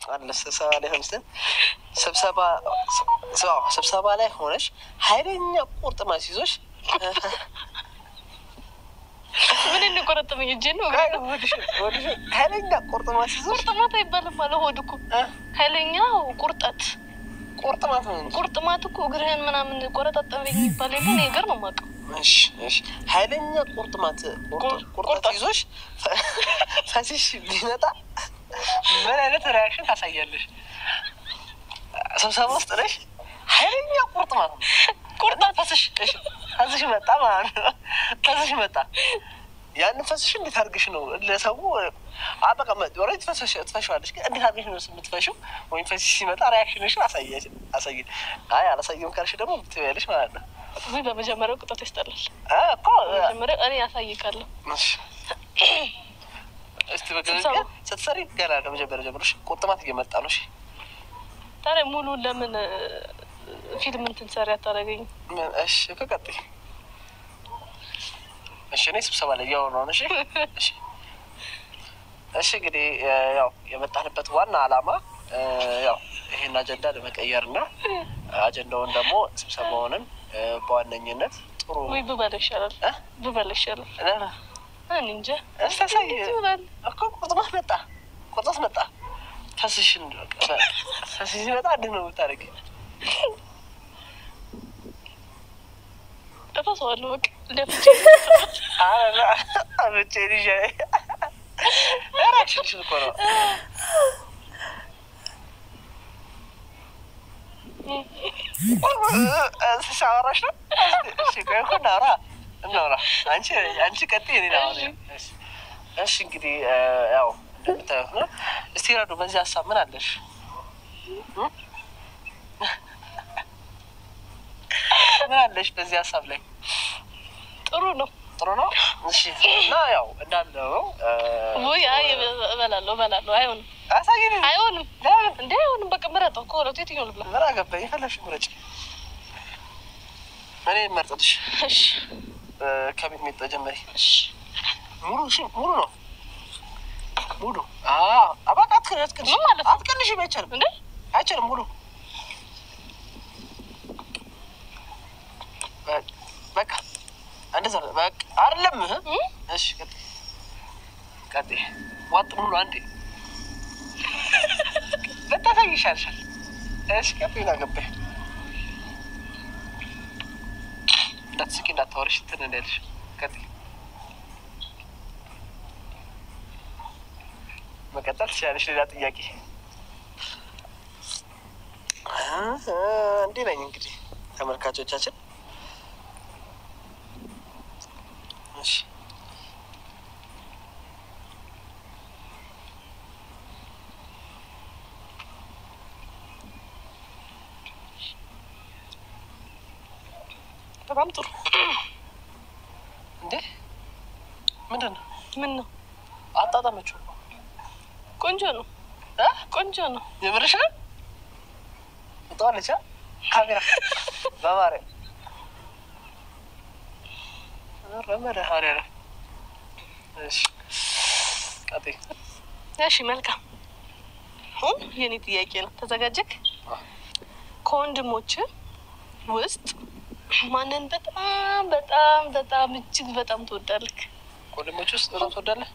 على سبسبة عليه همسة سبسبة عليه هونش هايلين قرط ما سيزوش من إني قرط من الجن ودش هايلين قرط ما سيزوش قرط ما تيبال ما له هودكو هايلين وقرطات قرط ما تكو غيرهن منا من قرطات أبي بالين يقر ما ماك مش هايلين قرط سيزوش فاسيش بينتا ما أنا تراكشن هسيلش سبسبة وسطرش هايلين قرطات فاسش متى ما فاسش متى يعني فاسش اللي ترجش إنه اللي سووا عبقى ما دوري تفشوا على شيء اللي ترجش إنه متفشوا وين فاسش متى رياكشن إيش أسيج هاي على سيجم كارش ده مو بتويلش ما عندنا ويبقى بجمرة قطة تستلل قا بجمرة أنا أسيج كله مش استبقى ستسري قال أنا بجمرش قطة ما تيجي متانوش ترى مولو لمن فيلم أنت نسرع تراجعين من إيش كقطي إيش نيس بسبب اللي يوم نشي إيش قدي يا متحنا بتوانا علامة يا هنا أجندة لمكيرنا أجندة وندمو سبسبونن بوانينت وي ببلش شلل لا نينجا استسيء أكو قطة متى فاسشين متى عندنا متارك أفصل لك لفت أنا بتشيني جاي أنا شو الكورة شعره شو شكله يكون نورا أنت كتير نورا إيش كذي ياو بتاعنا استيراد وبزي أصلا من عندش من عندش بزي أصلا لك طرونو ماشي لا ياو نالو وي أي بلالو أيون أساعدني أيون لا أيون بقى مرة كورة تيجي ولا بلا مرة قبل يخلش مرج أنا مرتدش إيش كابيت ميت جمري إيش مورو أبغى أتكلم شيء ما يشرب أشرب مورو بك أنا زر بك أرلم ها إيش كده وات مورو عندي لا تفهم شال إيش كفينا قبل لا تسكين لا تورش تنادلش كده ما قتلتش يعني شو ذات إياكي عندنا إنجلي تمركاتو تشاشن ماشي طبعا طر እንዴ ምንድን ነው ምን ነው አጣጣመችው ቆንጆ ነው ቆንጆ ነው የምርሽ ነው ወጣለች ካሜራ በማርያም ረመደ ሀሪያ እሺ ቀጤ እሺ መልካም ሁን የኔ ጥያቄ ነው ተዘጋጀክ ከወንድሞች ውስጥ ማንን በጣም እጅግ በጣም ትወዳለህ ከወንድሞች ውስጥ በጣም ትወዳለህ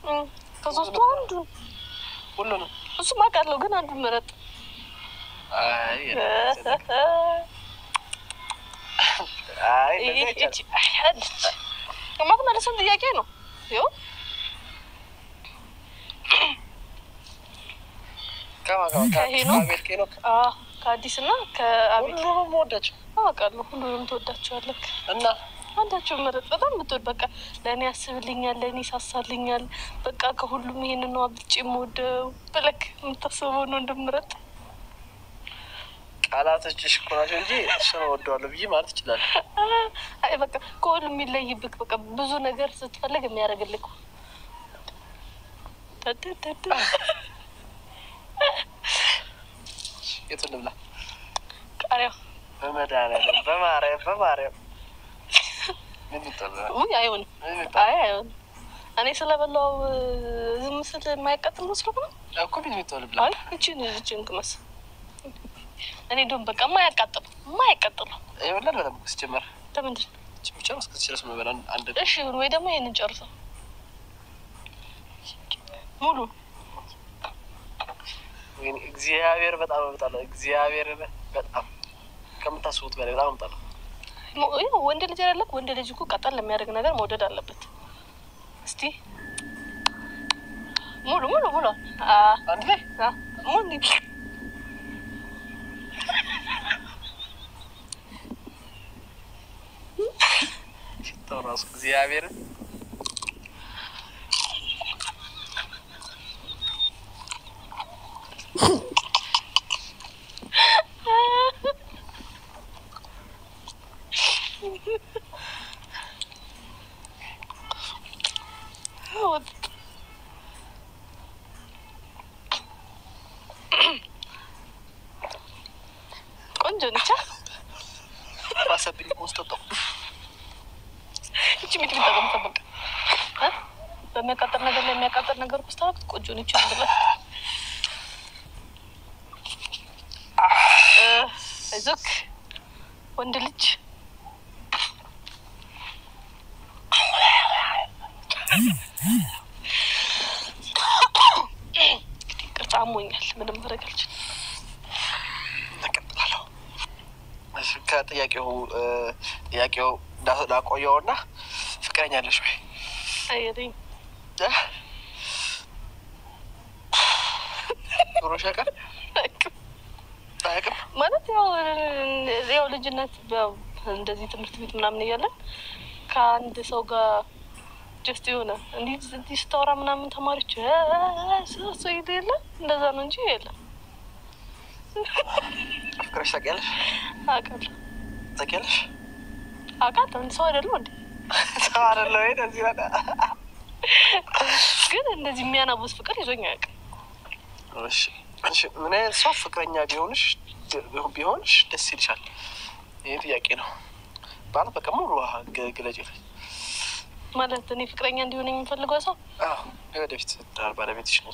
ከሶስቱ አንዱ ሁሉንም እሱ ማቃለው ግን አንዱ መረጥ ከማት መልሰን ጥያቄ ነው ይው ከአቤል ኬኖክ ከአዲስና ከአቤል ሁሉንም ወዳቸው አውቃለሁ ሁሉንም ትወዳቸዋለህ እና አንዳቸው መረጥ በጣም ብትወድ በቃ ለእኔ ያስብልኛል ለእኔ ይሳሳልኛል በቃ ከሁሉም ይሄንን ነው አብልጬ የምወደው ብለክ የምታስበው ነው እንደምረጥ ቃላቶችሽ እኮ ናቸው እንጂ እሱን እወደዋለሁ ብዬ ማለት ይችላል አይ በቃ ከሁሉም የሚለይብክ በቃ ብዙ ነገር ስትፈልግ የሚያደርግልክ ተተተ የቱን ልብላ ቃሪያ በመድኃኒዓለም በማርያም ምን ይጠላል ውይ አይሆንም እኔ ስለበላው ዝም ስል የማይቀጥል መስሎክ ነው እኮ ሚጥሚጣ ልብላ። አይ እቺን ቅመስ። እኔ እንደውም በቃ የማያቃጥል ይኸውልህ በደምብ ሲጀመር ለምንድን ብቻ ነው እስከዚህ ድረስ መበላ አንድ እሺ ወይ ደግሞ ይሄንን ጨርሰው ሙሉ ወይ እግዚአብሔር በጣም እመጣለሁ። እግዚአብሔር በጣም ከምታስቡት በላይ በጣም እመጣለሁ። ወንድ ልጅ አይደለክ? ወንድ ልጅ እኮ ቀጠል ለሚያደርግ ነገር መውደድ አለበት። እስቲ ሙሉ አንድ ላይ ሙሉ ራሱ እግዚአብሔር ቆንጆ ነች። ባሰብኝ ወስጠጣው እቺ ሚጥሚጣ ደግሞ ተበቃ በሚያቃጥል ነገር ላይ የሚያቃጥል ነገር ውስጥ ታውቅ ቆንጆ ነች እንብላ። አይዞክ ወንድ ልጅ ቅርታ አሞኛል። ምንም ማድረግ አልችልም። ተቀጥላለሁ። እሺ ጥያቄው ዳቆየውና ፍቅረኛ አለሽ ወይ? አይደኝ ኑሮሽ ያውቃል? አያውቅም ማለት ያው ልጅነት እንደዚህ ትምህርት ቤት ምናምን እያለን ከአንድ ሰው ጋር ጀስት የሆነ እንዲህ ስታወራ ምናምን ተማሪዎች ሰው የለ እንደዛ ነው እንጂ የለም። ፍቅረሽ ታውቂያለሽ? አውቃለሁ። ታውቂያለሽ? አውቃለሁ። ሰው አይደለም እንዴ? ሰው አይደለም ወይ? እንደዚህ በቃ ግን እንደዚህ የሚያናቡስ ፍቅር ይዞኝ አያውቅም። እሺ ምን አይነት ሰው ፍቅረኛ ቢሆንሽ ደስ ይልሻል? ይሄ ጥያቄ ነው። ባለ በቃ ሙሉ ግለጭ ማለት እኔ ፍቅረኛ እንዲሆን የምፈልገው ሰው ወደፊት ትዳር ባለቤትሽ ነው።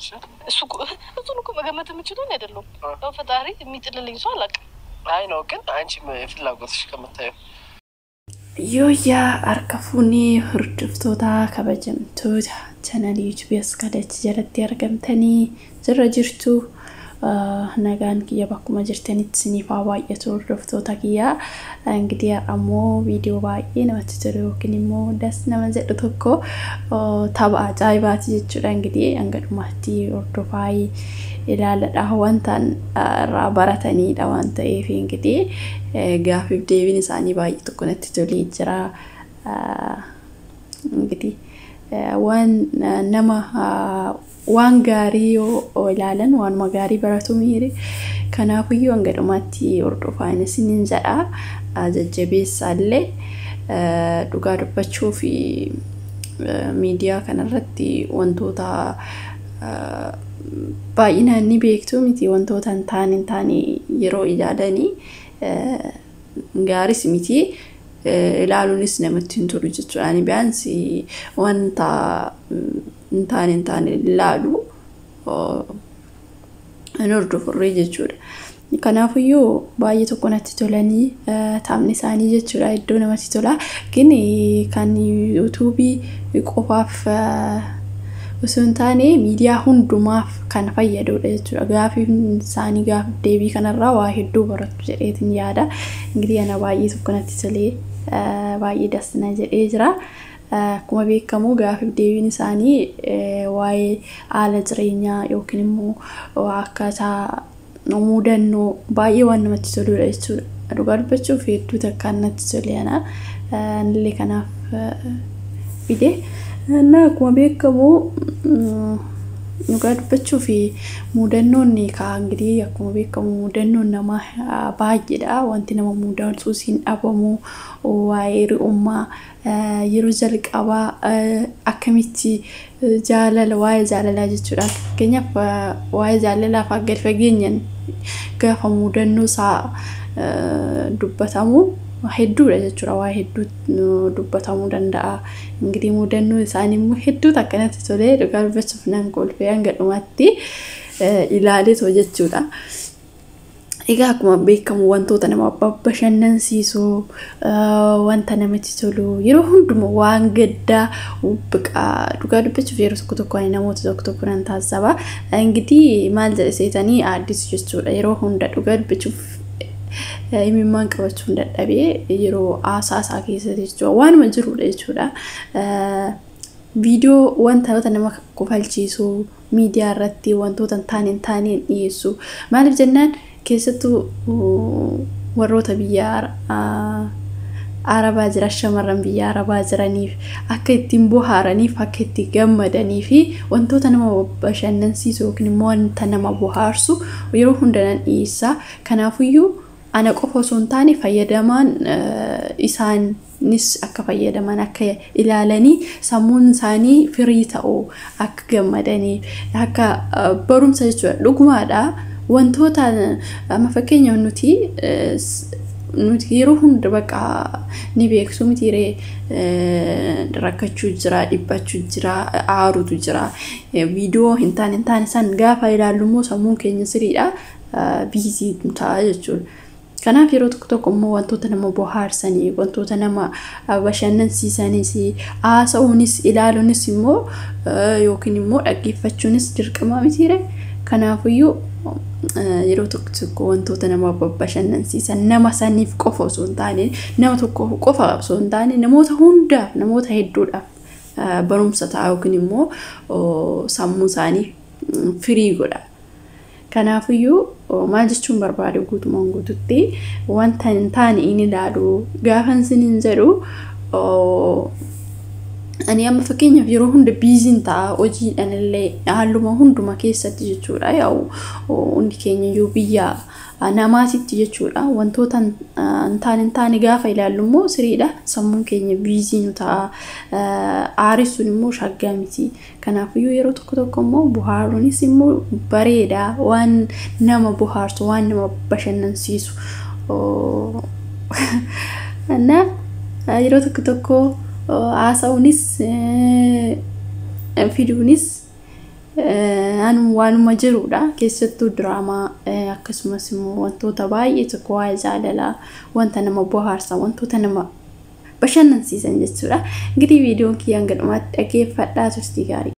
እሱን እኮ መገመት የምችለው አይደለም። ያው ፈጣሪ የሚጥልልኝ ሰው አላውቅም። አይ ነው ግን አንቺ ፍላጎትሽ ከምታየው Yoya arkafuni hordoftoota kabajamtoota channel YouTube askalech jalatti argamtanii jirra jirtu nagaan kiyya bakkuma jirtanitti isiniif baay'atu hordoftoota kiyya. Engidiy ammoo viidiyoo baay'ee namatti tolu yookiin immoo das nama jedhu tokko tapha ajaa'ibaati jechuudha. Engidiy hanga dhumaatti hordofaa ilaaladha wantaan irraa barataniidha waan ta'eef engidiy gaafiif deebiin isaanii baay'ee tokko natti tolee jira. Engidiy waan gaarii yoo ilaalan waan magaarii baratu miiri kanaafiyyuu hanga dhumaatti hordofaa isiniin jedha. Jajjabeessaallee dhugaa dubbachuu fi miidiyaa kanarratti wantoota baay'inaan ni beektu miti wantoota hin taane yeroo ilaalanii gaaris miti ilaaluunis namatti hin tolu jechuudha. Ani biyaansi wanta hin taane ilaalu hin hordofurree jechuudha. Kanaafiyyuu baay'ee tokko natti tolanii taa'amni isaanii jechuudha. Iddoo namatti tola. ግን kan yuutuubii qofaaf osoo hin taane miidiyaa hundumaaf kan fayyadudha jechuudha. Gaafiif isaanii gaafiif deebii kanarraa waa hedduu barattu jedheetiin yaada. Engidiy ana baay'ee tokko natti tolee baay'ee dasna jedhee jira. Akkuma beekamu gaafiif deebiin isaanii waa'ee haala jireenyaa yookiin immoo akkaataa mudannoo baay'ee waan namatti toludha jechuudha. Dhugaa dubbachuuf hedduu takkaan natti tolee ana illee kanaaf fide. Na akkuma beekamu dhugaa dubbachuuf mudannoon engidiy akkuma beekamu mudannoon nama baay'eedha. Wanti nama mudatu siin dhabamu waa'ee ri'ummaa yeroo jalqabaa akkamitti jaalala waa'ee jaalalaa jechuudha. Fakkeenyaaf waa'ee jaalalaaf gadi fageenyaan gaafa mudannoo isaa dubbatamu hedduudha jechuudha. Waa hedduu dubbatamuu danda'a. Engidiy mudannoo isaanii immoo hedduu takkanatti tolee dhugaa dubbachuuf nan kolfee hanga dhumaatti ilaalee too jechuudha. Egaa akkuma beekamu wantoota nama bashannansiisuu wanta namatti tolu yeroo hundumaa waan gaddaa dhugaa dubbachuuf yeroo tokko namoota tokko nan taasisa. Ingitii maal jedhe seetanii addis jechuudha yeroo hunda dhugaa dubbachuuf imimmaan qabachuu dadhabee yeroo aasaa keessatti jechuudha waanuma jirudha jechuudha. Viidiyoo wantoota nama kofalchiisuu miidiyaa irratti wantoota taaniin dhiyeessu maaliif jennaan keessattuu warroota biyya Arabaa jira shamarran biyya Arabaa jiraniif akka ittiin bohaaraniif akka itti gammadanii fi wantoota nama bashannansiisuu yookiin immoo wanta nama bohaarsu yeroo hundaa dhiyeessa. Kanaafiyyuu ana qofa osoo hin taane fayyadamaan isaanis akka fayyadaman akka ilaalanii sammuun isaanii firii ta'u akka gammadanii akka barumsa jechuudha dhugumaadha. Wantoota amma fakkeenyaaf nuti yeroo hunda baqa ni beeksu mitiiree rakkachuu jira dhibbachuu jira aarutu jira viidiyoo hin taane san gaafa ilaallu immoo sammuun keenya siriidha biizii ta'a jechuudha. Kanaaf yeroo tokko immoo wantoota nama bohaarsanii wantoota nama bashannansiisanis haasa'uunis ilaaluunis immoo yookiin immoo dhaggeeffachuunis dirqama mitiiree. Kanaafiyyuu yeroo tokko wantoota nama bashannansiisan nama saniif qofa osoo hin taane nama tokko qofa osoo hin taane namoota hundaaf namoota hedduudhaaf barumsa ta'a yookiin immoo sammuu isaanii firii godha. Kanaafiyyuu maal jechuun barbaade guutumaan guututti wanta hin taane inni ilaalu gaafa isiniin jedhu ani amma fakkeenyaaf yeroo hunda biiziin ta'a hojiidhaan illee halluma hunduma keessatti jechuudha. Yaa'u hundi keenya iyyuu biyya namaatitti jechuudha. Wantoota hin taane gaafa ilaallu immoo siriidha sammuun keenya biiziin ta'a. Aarissuun immoo shaggaa miti. Kanaafiyyuu yeroo tokko immoo bohaaruunis immoo bareeda waan nama bohaarsu waan nama bashannansiisu. Yeroo tokko haasa'uunis fiduunis waanuma jirudha. Keessattuu diraamaa akkasumas immoo wantoota baay'ee tokko waa'ee jaalalaa wanta nama bohaarsan wantoota nama bashannansiisan jechuudha. Ingitii viidiyoon kiyyaan gadhumaatti dhaggeeffadhaa turtii gaarii.